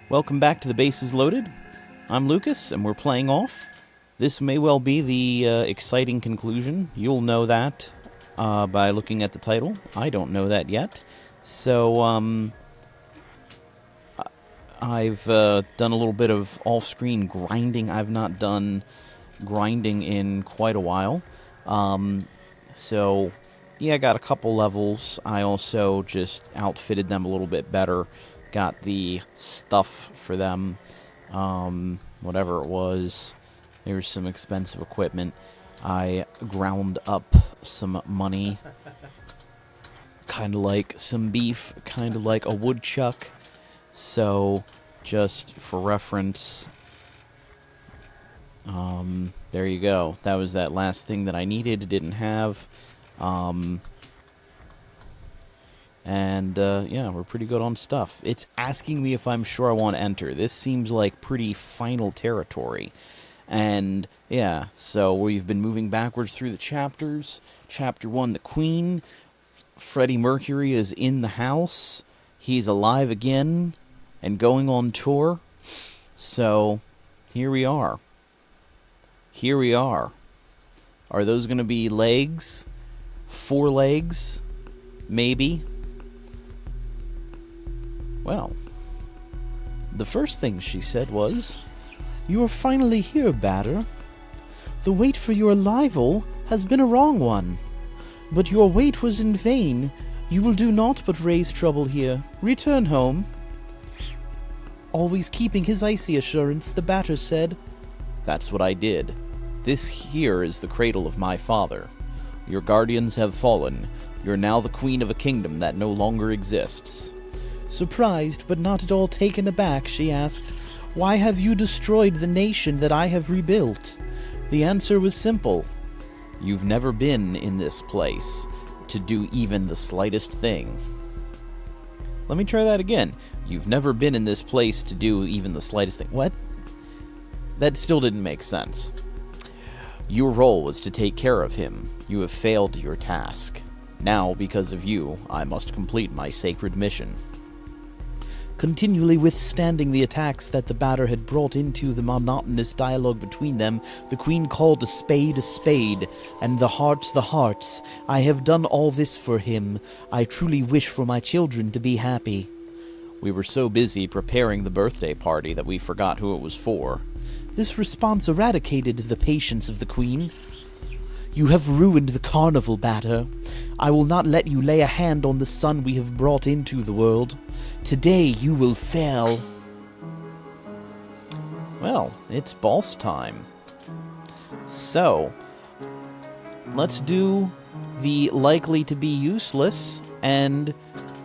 Welcome back to The Base is Loaded. I'm Lucas, and we're playing off. This may well be the exciting conclusion. You'll know that by looking at the title. I don't know that yet. So, I've done a little bit of off-screen grinding. I've not done grinding in quite a while. So, yeah, I got a couple levels. I also just outfitted them a little bit better. Got the stuff for them, whatever it was. There's some expensive equipment. I ground up some money, kind of like some beef, kind of like a woodchuck. So, just for reference, there you go. That was that last thing that I needed, didn't have. Yeah, we're pretty good on stuff. It's asking me if I'm sure I want to enter. This seems like pretty final territory. And, yeah, so we've been moving backwards through the chapters. Chapter 1, the Queen. Freddie Mercury is in the house. He's alive again and going on tour. So, here we are. Here we are. Are those going to be legs? 4 legs? Maybe. Well, the first thing she said was, "You are finally here, Batter. The wait for your arrival has been a wrong one. But your wait was in vain. You will do naught but raise trouble here. Return home." Always keeping his icy assurance, the Batter said, "That's what I did. This here is the cradle of my father. Your guardians have fallen. You're now the queen of a kingdom that no longer exists." Surprised, but not at all taken aback, she asked, "Why have you destroyed the nation that I have rebuilt?" The answer was simple. You've never been in this place to do even the slightest thing. Let me try that again. You've never been in this place to do even the slightest thing. What? That still didn't make sense. Your role was to take care of him. You have failed your task. Now, because of you, I must complete my sacred mission. Continually withstanding the attacks that the Batter had brought into the monotonous dialogue between them, the Queen called a spade, and the hearts. I have done all this for him. I truly wish for my children to be happy. We were so busy preparing the birthday party that we forgot who it was for. This response eradicated the patience of the Queen. You have ruined the carnival, Batter. I will not let you lay a hand on the son we have brought into the world. Today you will fail. Well, it's boss time. So, let's do the likely to be useless and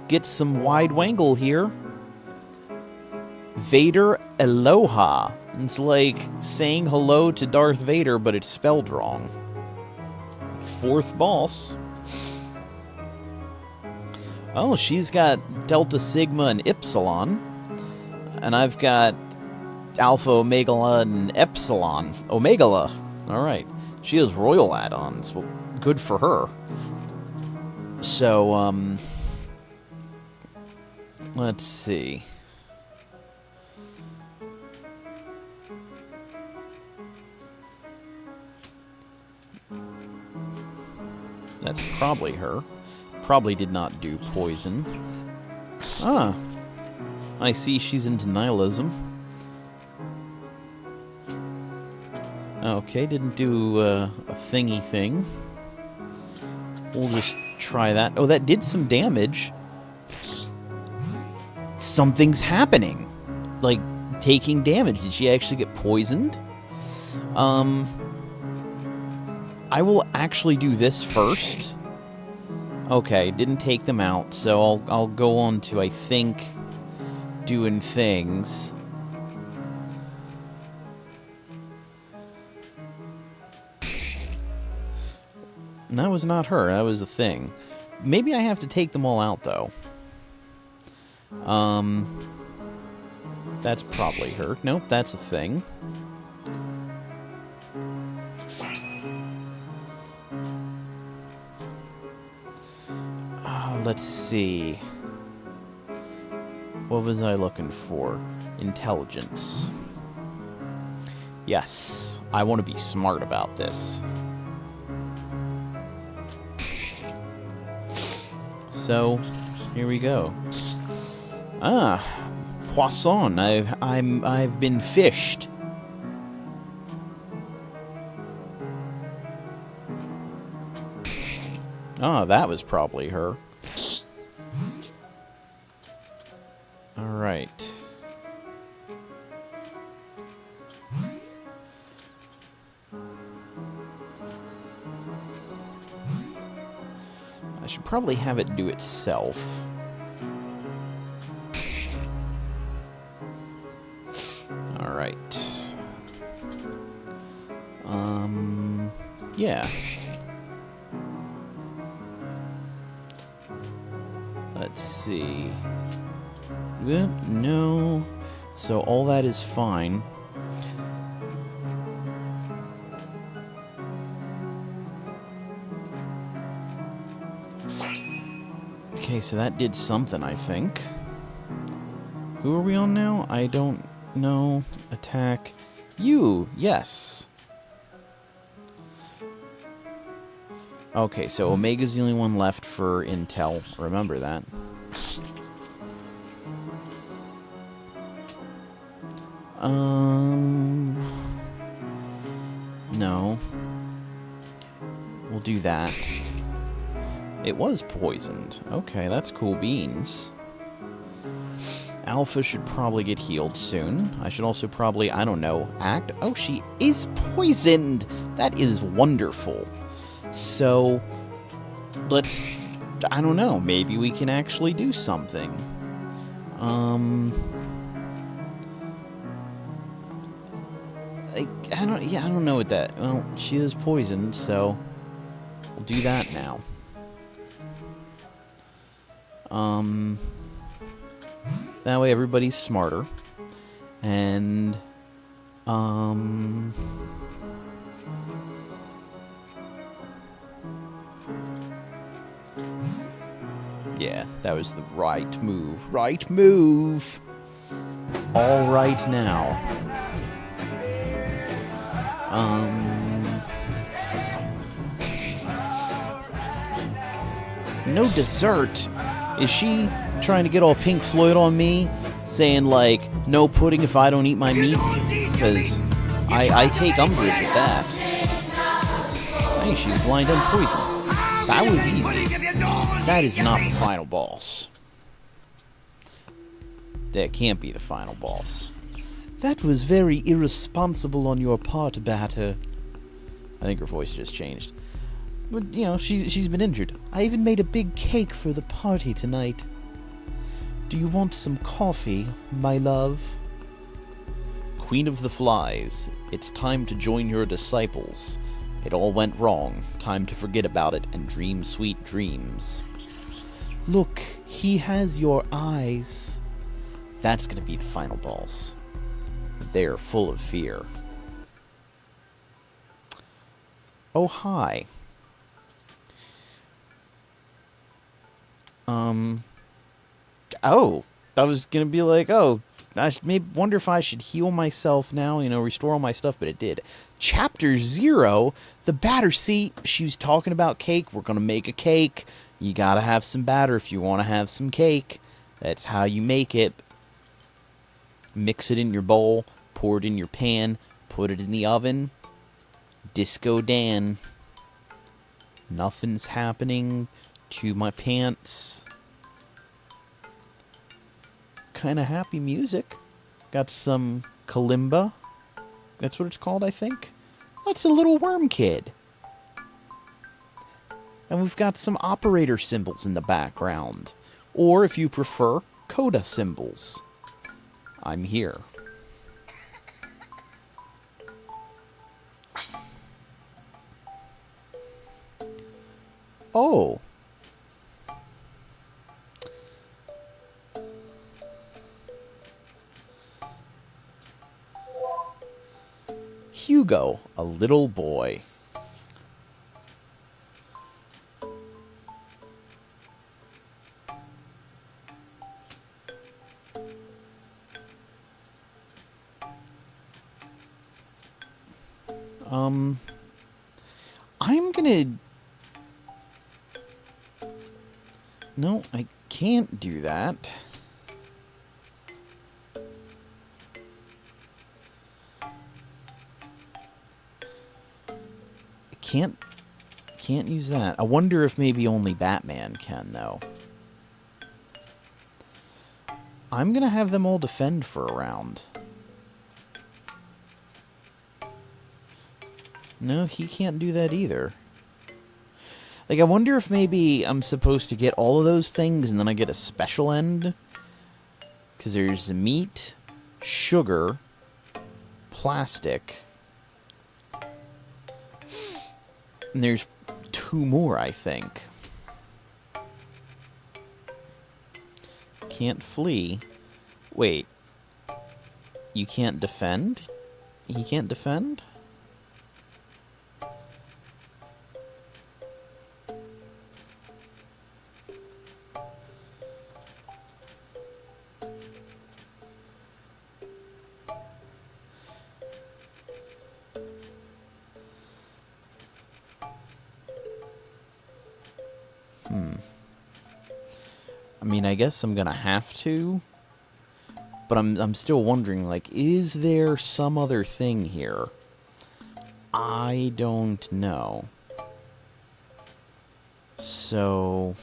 get some wide wangle here. Vader Aloha. It's like saying hello to Darth Vader, but it's spelled wrong. 4th boss. Oh, she's got Delta, Sigma, and Ipsilon. And I've got Alpha, Omega, and Epsilon. Omegala. Alright. She has royal add-ons. Well, good for her. So, let's see. That's probably her. Probably did not do poison. Ah. I see she's into nihilism. Okay, didn't do a thingy thing. We'll just try that. Oh, that did some damage. Something's happening. Like, taking damage. Did she actually get poisoned? I will actually do this first. Okay, didn't take them out, so I'll go on to, I think, doing things. And that was not her, that was a thing. Maybe I have to take them all out, though. That's probably her. Nope, that's a thing. Let's see. What was I looking for? Intelligence. Yes, I want to be smart about this. So, here we go. Ah, poisson. I've been fished. Ah, that was probably her. All right. I should probably have it do itself. All right. Yeah. Let's see. No. So all that is fine. Okay, so that did something, I think. Who are we on now? I don't know. Attack. You! Yes! Okay, so Omega's the only one left for Intel. Remember that. No. We'll do that. It was poisoned. Okay, that's cool beans. Alpha should probably get healed soon. I should also probably, I don't know, act. Oh, she is poisoned! That is wonderful. So, let's, I don't know, maybe we can actually do something. I don't know what that, well, she is poisoned, so we'll do that now. That way everybody's smarter. And, yeah, that was the right move. Right move! All right now. No dessert? Is she trying to get all Pink Floyd on me? Saying, like, no pudding if I don't eat my meat? Because I take umbrage at that. Hey, she's blind and poisoned. That was easy. That is not the final boss. That can't be the final boss. That was very irresponsible on your part, Batter. I think her voice just changed. But, you know, she's been injured. I even made a big cake for the party tonight. Do you want some coffee, my love? Queen of the Flies, it's time to join your disciples. It all went wrong. Time to forget about it and dream sweet dreams. Look, he has your eyes. That's gonna be the final boss. They're full of fear. Oh, hi. Oh, I was gonna be like, oh, I maybe wonder if I should heal myself now, you know, restore all my stuff, but it did. Chapter 0, the batter. See, she was talking about cake. We're gonna make a cake. You gotta have some batter if you want to have some cake. That's how you make it. Mix it in your bowl, pour it in your pan, put it in the oven. Disco Dan. Nothing's happening to my pants. Kind of happy music. Got some kalimba. That's what it's called, I think. That's a little worm kid. And we've got some operator symbols in the background. Or, if you prefer, coda symbols. I'm here. Oh. Hugo, a little boy. I'm gonna... No, I can't do that. I can't use that. I wonder if maybe only Batman can, though. I'm gonna have them all defend for a round. No, he can't do that either. Like, I wonder if maybe I'm supposed to get all of those things and then I get a special end? Because there's meat, sugar, plastic, and there's 2 more, I think. Can't flee. Wait. You can't defend? He can't defend? I mean, I guess I'm gonna have to, but I'm still wondering, like, is there some other thing here? I don't know. So...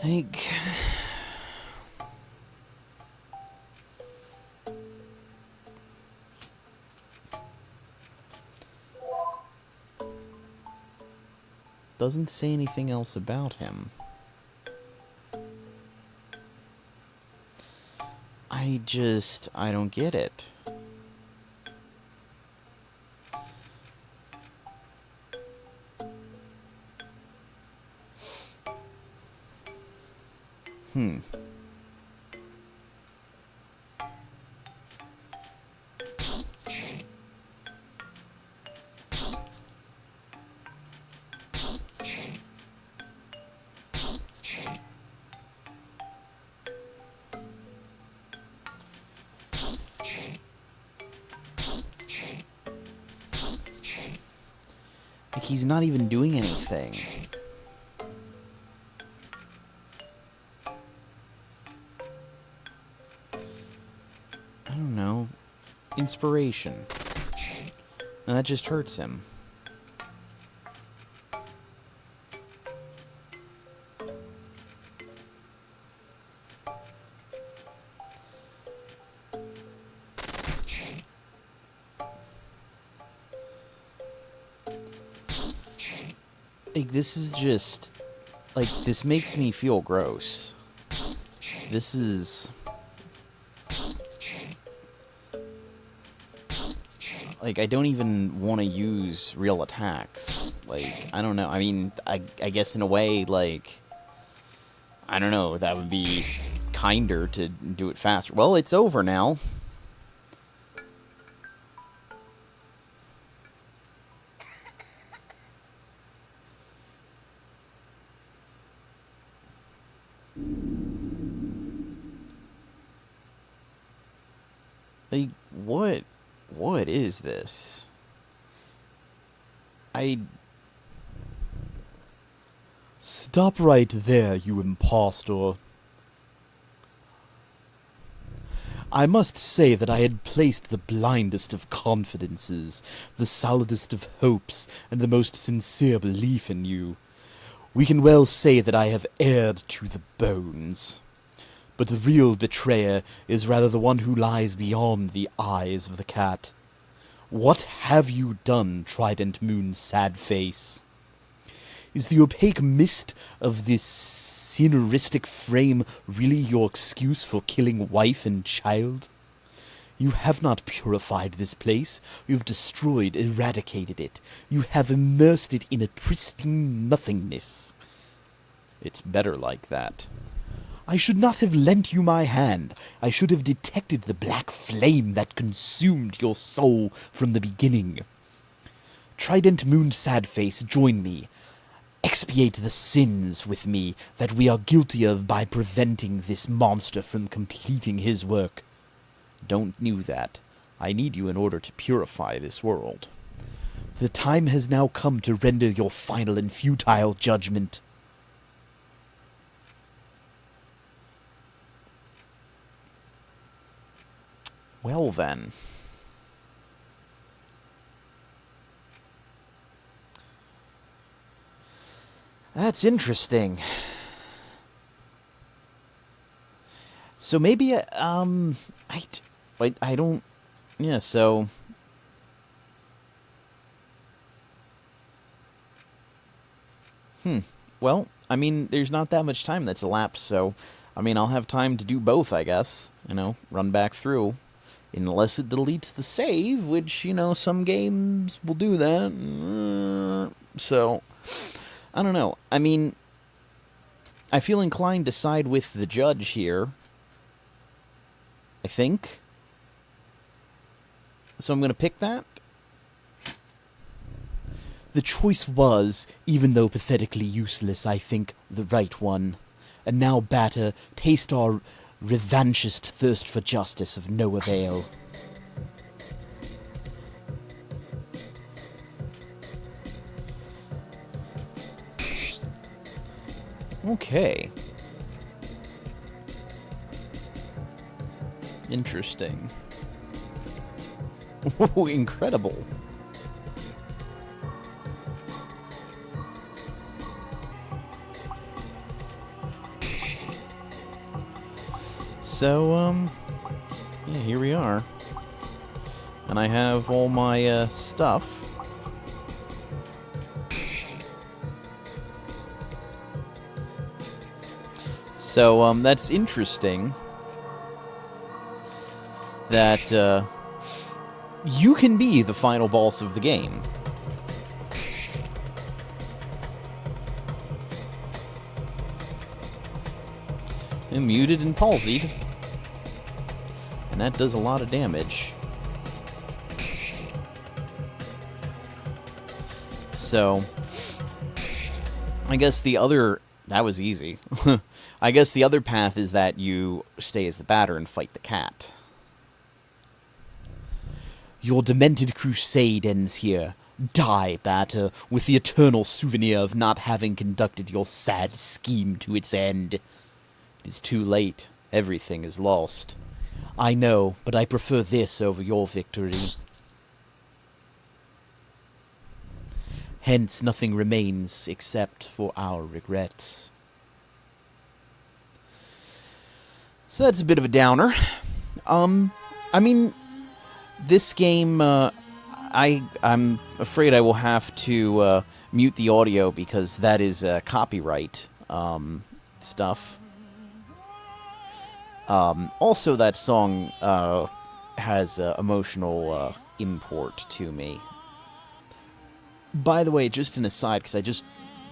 like... doesn't say anything else about him. I don't get it. Like, he's not even doing anything. I don't know. Inspiration. And that just hurts him. Like, this is just... like, this makes me feel gross. This is... like, I don't even want to use real attacks. Like, I don't know. I mean, I guess in a way, like... I don't know, that would be kinder to do it faster. Well, it's over now. Like, what is this? Stop right there, you impostor. I must say that I had placed the blindest of confidences, the solidest of hopes, and the most sincere belief in you. We can well say that I have erred to the bones. But the real betrayer is rather the one who lies beyond the eyes of the cat. What have you done, Trident Moon's sad face? Is the opaque mist of this cineristic frame really your excuse for killing wife and child? You have not purified this place. You've destroyed, eradicated it. You have immersed it in a pristine nothingness. It's better like that. I should not have lent you my hand. I should have detected the black flame that consumed your soul from the beginning. Trident Moon Sadface, join me. Expiate the sins with me that we are guilty of by preventing this monster from completing his work. Don't do that. I need you in order to purify this world. The time has now come to render your final and futile judgment. Well then. That's interesting. So maybe, I don't, yeah, so... Well, I mean, there's not that much time that's elapsed, so, I mean, I'll have time to do both, I guess. You know, run back through. Unless it deletes the save, which, you know, some games will do that. So, I don't know. I mean, I feel inclined to side with the judge here. I think. So I'm going to pick that. The choice was, even though pathetically useless, I think, the right one. And now, Batter, taste our revanchist thirst for justice of no avail. Okay. Interesting. Oh, incredible. So, yeah, here we are. And I have all my, stuff. So, that's interesting. That, you can be the final boss of the game. And muted and palsied. And that does a lot of damage. So, I guess the other... That was easy. I guess the other path is that you stay as the batter and fight the cat. Your demented crusade ends here. Die, Batter, with the eternal souvenir of not having conducted your sad scheme to its end. It is too late. Everything is lost. I know, but I prefer this over your victory. Hence, nothing remains except for our regrets. So that's a bit of a downer. I mean, this game, I'm afraid I will have to mute the audio because that is copyright stuff. Also, that song has emotional import to me. By the way, just an aside, because I just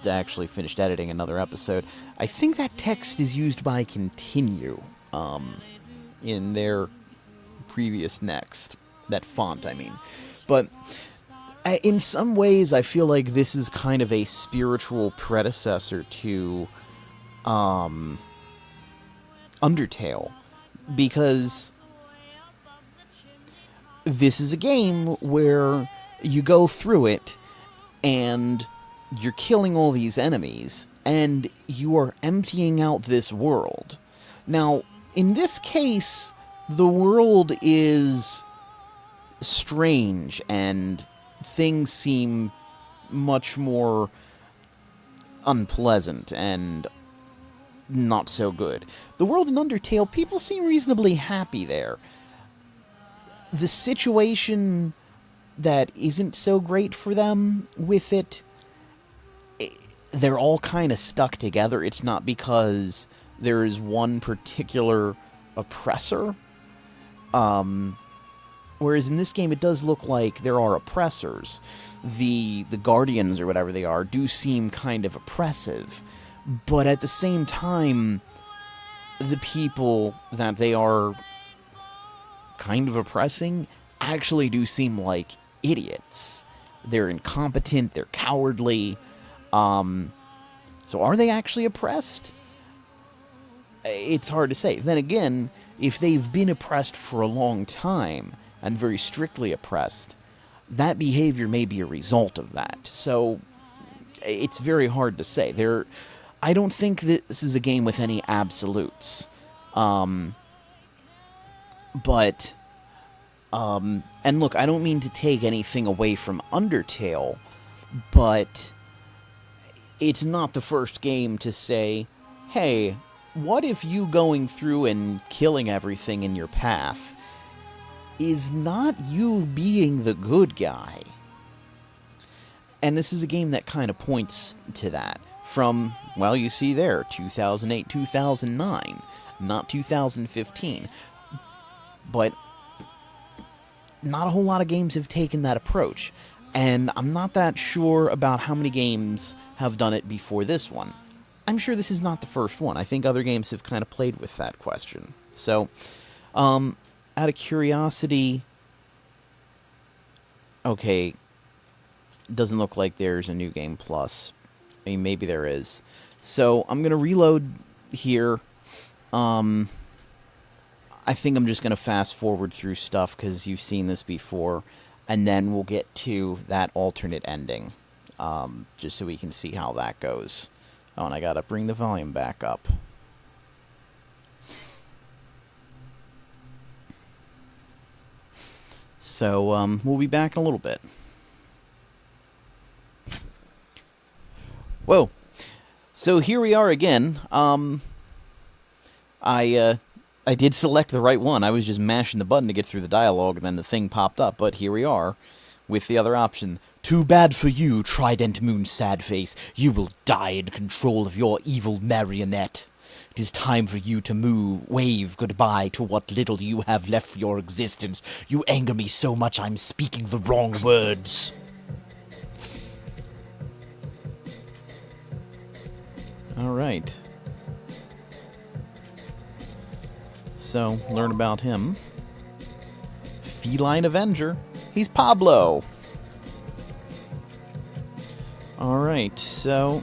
actually finished editing another episode, I think that text is used by Continue in their previous Next. That font, I mean. But in some ways, I feel like this is kind of a spiritual predecessor to Undertale, because this is a game where you go through it and you're killing all these enemies and you are emptying out this world. Now, in this case, the world is strange and things seem much more unpleasant and not so good. The world in Undertale, people seem reasonably happy there. The situation that isn't so great for them with it, they're all kind of stuck together. It's not because there is one particular oppressor. Whereas in this game, it does look like there are oppressors. The Guardians, or whatever they are, do seem kind of oppressive. But at the same time, the people that they are kind of oppressing actually do seem like idiots. They're incompetent, they're cowardly, So are they actually oppressed? It's hard to say. Then again, if they've been oppressed for a long time, and very strictly oppressed, that behavior may be a result of that. So it's very hard to say. I don't think this is a game with any absolutes. And look, I don't mean to take anything away from Undertale, but it's not the first game to say, hey, what if you going through and killing everything in your path is not you being the good guy? And this is a game that kind of points to that. From, well, you see there, 2008, 2009, not 2015. But not a whole lot of games have taken that approach. And I'm not that sure about how many games have done it before this one. I'm sure this is not the first one. I think other games have kind of played with that question. So, out of curiosity, okay, doesn't look like there's a New Game Plus. I mean, maybe there is. So, I'm going to reload here. I think I'm just going to fast forward through stuff because you've seen this before. And then we'll get to that alternate ending. Just so we can see how that goes. Oh, and I gotta bring the volume back up. So, we'll be back in a little bit. Whoa. So here we are again. I did select the right one. I was just mashing the button to get through the dialogue, and then the thing popped up. But here we are, with the other option. Too bad for you, Trident Moon Sadface. You will die in control of your evil marionette. It is time for you to wave goodbye to what little you have left for your existence. You anger me so much I'm speaking the wrong words. Alright. So, learn about him. Feline Avenger. He's Pablo. Alright, so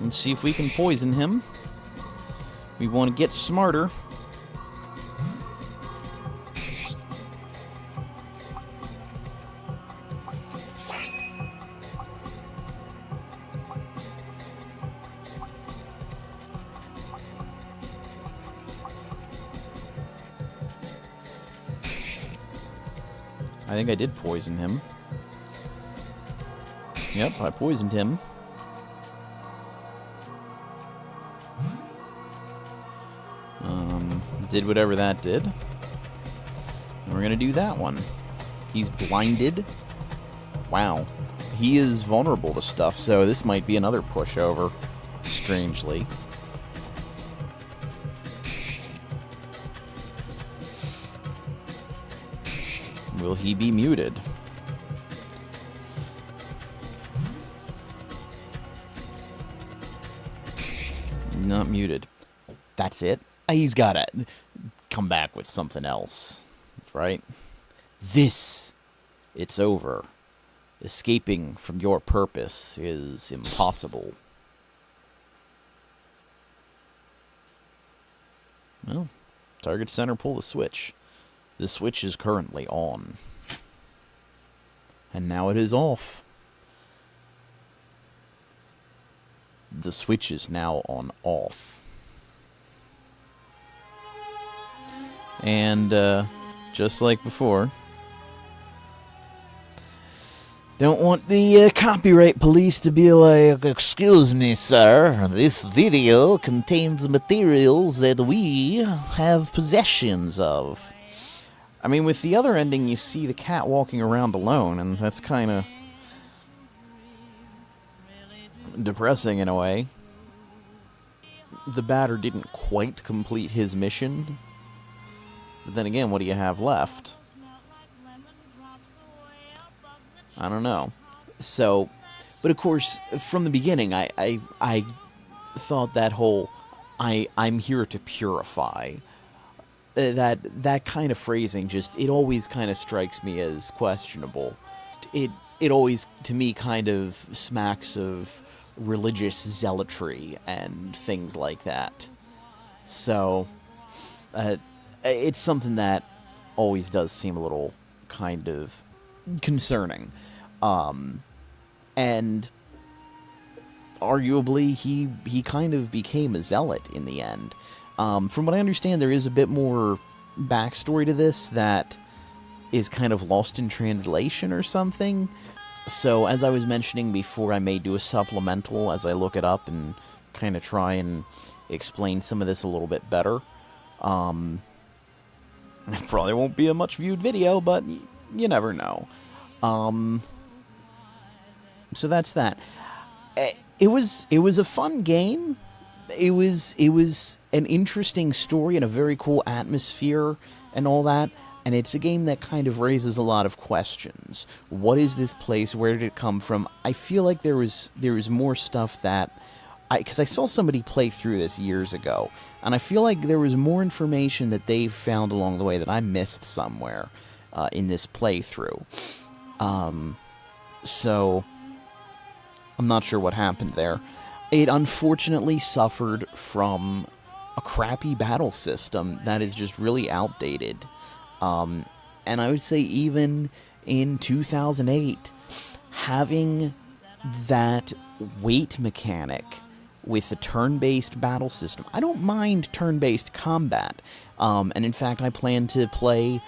let's see if we can poison him. We want to get smarter. I think I did poison him. Yep, I poisoned him. Did whatever that did. And we're gonna do that one. He's blinded. Wow. He is vulnerable to stuff, so this might be another pushover, strangely. Will he be muted? Not muted. That's it. He's gotta come back with something else, right? It's over. Escaping from your purpose is impossible. Well, target center, pull the switch. The switch is currently on. And now it is off. The switch is now on off. And, just like before, don't want the copyright police to be like, excuse me, sir, this video contains materials that we have possessions of. I mean, with the other ending, you see the cat walking around alone, and that's kind of depressing in a way. The batter didn't quite complete his mission. But then again, what do you have left? I don't know. So, but of course, from the beginning, I thought that whole I'm here to purify, that kind of phrasing just, it always kind of strikes me as questionable. It always, to me, kind of smacks of, religious zealotry and things like that. So, it's something that always does seem a little kind of concerning. And arguably, he kind of became a zealot in the end. From what I understand, there is a bit more backstory to this that is kind of lost in translation or something. So, as I was mentioning before, I may do a supplemental as I look it up and kind of try and explain some of this a little bit better. It probably won't be a much viewed video, but you never know. So that's that. It was a fun game. It was an interesting story and a very cool atmosphere and all that. And it's a game that kind of raises a lot of questions. What is this place? Where did it come from? I feel like there was more stuff that... Because I saw somebody play through this years ago, and I feel like there was more information that they found along the way that I missed somewhere in this playthrough. So, I'm not sure what happened there. It unfortunately suffered from a crappy battle system that is just really outdated. And I would say even in 2008, having that weight mechanic with the turn-based battle system. I don't mind turn-based combat. And in fact, I plan to play,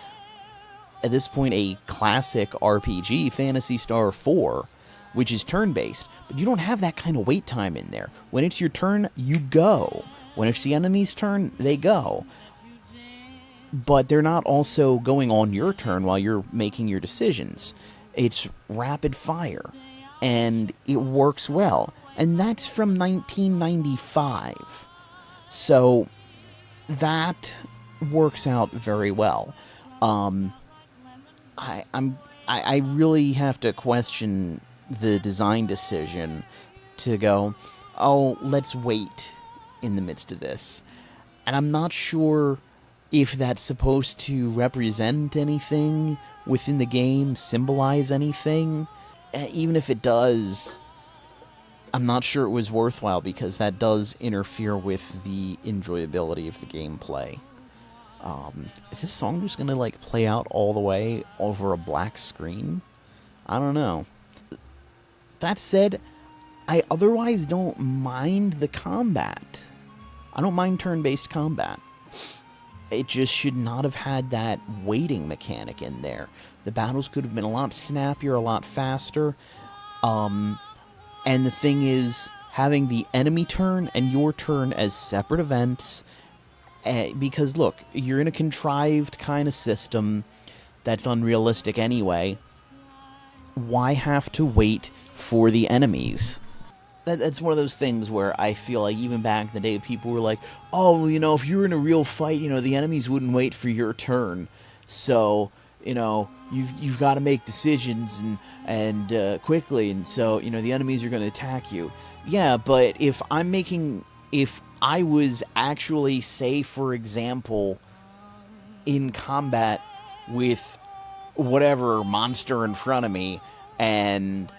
at this point, a classic RPG, Phantasy Star 4, which is turn-based. But you don't have that kind of wait time in there. When it's your turn, you go. When it's the enemy's turn, they go. But they're not also going on your turn while you're making your decisions. It's rapid fire. And it works well. And that's from 1995. So that works out very well. I really have to question the design decision to go, oh, let's wait in the midst of this. And I'm not sure if that's supposed to represent anything within the game, symbolize anything. Even if it does, I'm not sure it was worthwhile, because that does interfere with the enjoyability of the gameplay. Is this song just gonna, like, play out all the way over a black screen? I don't know. That said, I otherwise don't mind the combat. I don't mind turn-based combat. It just should not have had that waiting mechanic in there. The battles could have been a lot snappier, a lot faster. And the thing is, having the enemy turn and your turn as separate events, because look, you're in a contrived kind of system that's unrealistic anyway. Why have to wait for the enemies? That's one of those things where I feel like even back in the day, people were like, oh, you know, if you were in a real fight, you know, the enemies wouldn't wait for your turn. So, you know, you've got to make decisions and quickly, and so, you know, the enemies are going to attack you. Yeah, but if I was actually, say, for example, in combat with whatever monster in front of me, and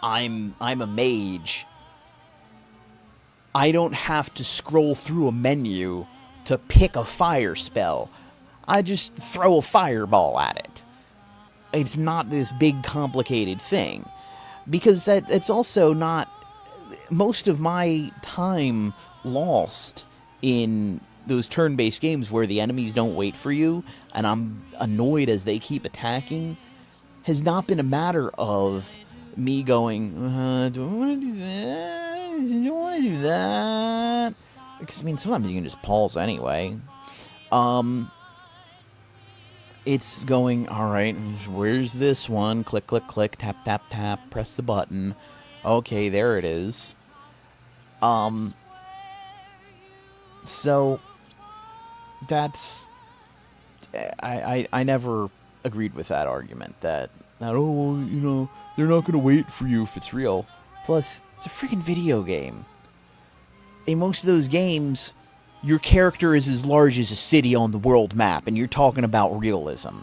I'm a mage, I don't have to scroll through a menu to pick a fire spell. I just throw a fireball at it. It's not this big complicated thing. Because it's also not... Most of my time lost in those turn-based games where the enemies don't wait for you, and I'm annoyed as they keep attacking, has not been a matter of me going, do I want to do that? Do I want to do that? Because, I mean, sometimes you can just pause anyway. It's going, alright, where's this one? Click, click, click, tap, tap, tap, press the button. Okay, there it is. So, that's... I never agreed with that argument, that, oh, you know, they're not going to wait for you if it's real. Plus, it's a freaking video game. In most of those games, your character is as large as a city on the world map, and you're talking about realism.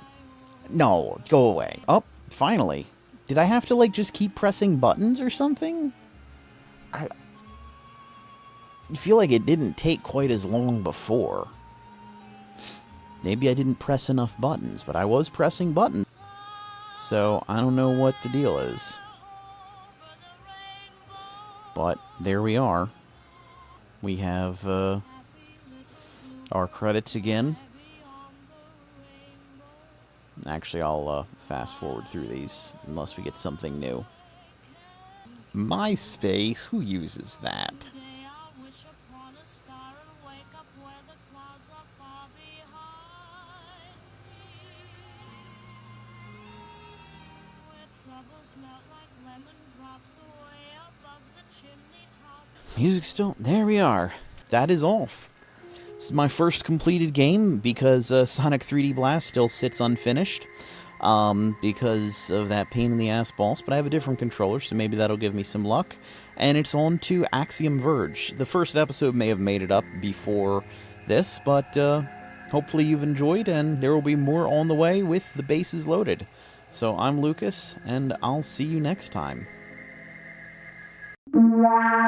No, go away. Oh, finally. Did I have to, like, just keep pressing buttons or something? I feel like it didn't take quite as long before. Maybe I didn't press enough buttons, but I was pressing buttons. So, I don't know what the deal is. But, there we are. We have, our credits again. Actually, I'll, fast forward through these, unless we get something new. MySpace? Who uses that? Music still... There we are. That is off. This is my first completed game because Sonic 3D Blast still sits unfinished because of that pain in the ass boss, but I have a different controller, so maybe that'll give me some luck. And it's on to Axiom Verge. The first episode may have made it up before this, but hopefully you've enjoyed, and there will be more on the way with the bases loaded. So I'm Lucas, and I'll see you next time. Wow.